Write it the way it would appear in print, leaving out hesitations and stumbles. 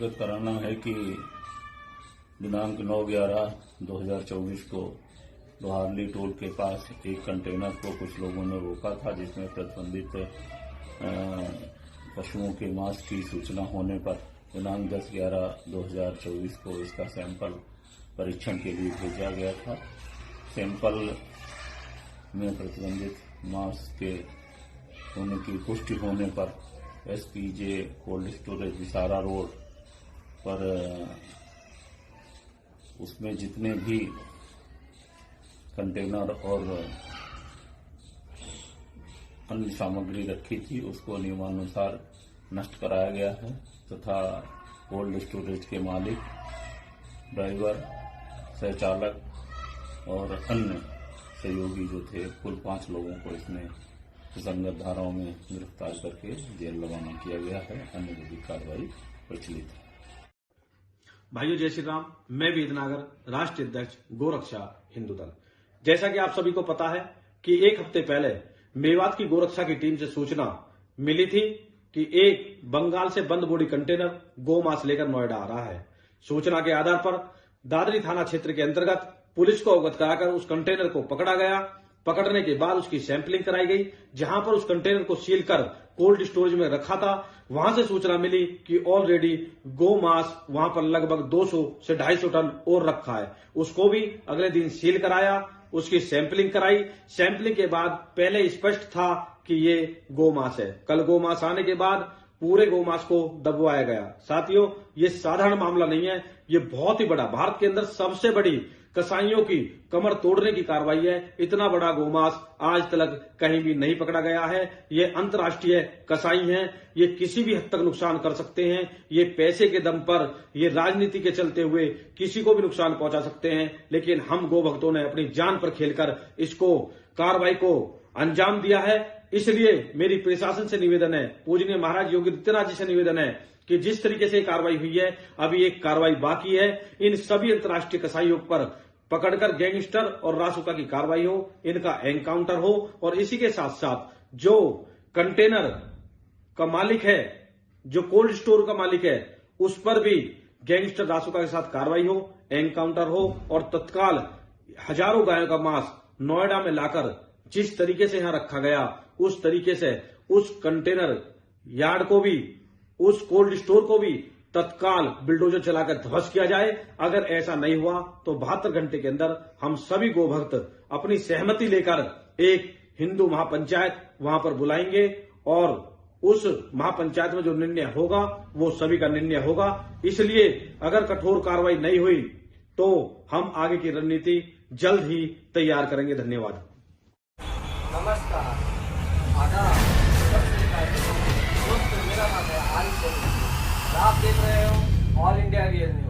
अवगत कराना है कि दिनांक 9/11/2024 को लोहारली टोल के पास एक कंटेनर को कुछ लोगों ने रोका था, जिसमें प्रतिबंधित पशुओं के मांस की सूचना होने पर दिनांक 10/11/2024 को इसका सैंपल परीक्षण के लिए भेजा गया था। सैंपल में प्रतिबंधित मांस के होने की पुष्टि होने पर SPJ cold storage viscera road पर उसमें जितने भी कंटेनर और अन्य सामग्री रखी थी उसको नियमानुसार नष्ट कराया गया है तथा कोल्ड स्टोरेज के मालिक, ड्राइवर, सहचालक और अन्य सहयोगी जो थे कुल 5 लोगों को इसमें सुसंगत धाराओं में गिरफ्तार करके जेल रवाना किया गया है। अन्य विधिक कार्रवाई प्रचलित है। भाइयों जय श्री राम। मैं वेदनागर, राष्ट्रीय अध्यक्ष गोरक्षा हिंदू दल। जैसा कि आप सभी को पता है कि एक हफ्ते पहले मेवात की गोरक्षा की टीम से सूचना मिली थी कि एक बंगाल से बंद बोडी कंटेनर गोमांस लेकर नोएडा आ रहा है। सूचना के आधार पर दादरी थाना क्षेत्र के अंतर्गत पुलिस को अवगत कराकर उस कंटेनर को पकड़ा गया। पकड़ने के बाद उसकी सैंपलिंग कराई गई। जहां पर उस कंटेनर को सील कर कोल्ड स्टोरेज में रखा था, वहां से सूचना मिली कि ऑलरेडी गोमांस वहां पर लगभग 200 से 250 टन और रखा है। उसको भी अगले दिन सील कराया, उसकी सैंपलिंग कराई। सैंपलिंग के बाद पहले स्पष्ट था कि ये गोमांस है। कल गोमांस आने के बाद पूरे गोमांस को दबवाया गया। साथियों, ये साधारण मामला नहीं है, ये बहुत ही बड़ा, भारत के अंदर सबसे बड़ी कसाईयों की कमर तोड़ने की कार्रवाई है। इतना बड़ा गोमांस आज तक कहीं भी नहीं पकड़ा गया है। ये अंतर्राष्ट्रीय कसाई हैं, ये किसी भी हद तक नुकसान कर सकते हैं। ये पैसे के दम पर, ये राजनीति के चलते हुए किसी को भी नुकसान पहुंचा सकते हैं। लेकिन हम गो भक्तों ने अपनी जान पर खेलकर इसको कार्रवाई को अंजाम दिया है। इसलिए मेरी प्रशासन से निवेदन है, पूजनीय महाराज योगी आदित्यनाथ जी से निवेदन है कि जिस तरीके से कार्रवाई हुई है, अभी एक कार्रवाई बाकी है। इन सभी अंतर्राष्ट्रीय कसाईयों पर पकड़कर गैंगस्टर और रासुका की कार्रवाई हो, इनका एनकाउंटर हो और इसी के साथ साथ जो कंटेनर का मालिक है, जो कोल्ड स्टोर का मालिक है, उस पर भी गैंगस्टर रासुका के साथ कार्रवाई हो, एनकाउंटर हो और तत्काल हजारों गायों का मांस नोएडा में लाकर जिस तरीके से यहां रखा गया, उस तरीके से उस कंटेनर यार्ड को भी, उस कोल्ड स्टोर को भी तत्काल बिल्डोजर चलाकर ध्वस्त किया जाए। अगर ऐसा नहीं हुआ तो 72 घंटे के अंदर हम सभी गोभक्त अपनी सहमति लेकर एक हिंदू महापंचायत वहां पर बुलाएंगे और उस महापंचायत में जो निर्णय होगा वो सभी का निर्णय होगा। इसलिए अगर कठोर कार्रवाई नहीं हुई तो हम आगे की रणनीति जल्द ही तैयार करेंगे। धन्यवाद। नमस्कार, आदाब, दोस्तों, मेरा नाम है आरिफ। आप देख रहे हो ऑल इंडिया रियल न्यूज।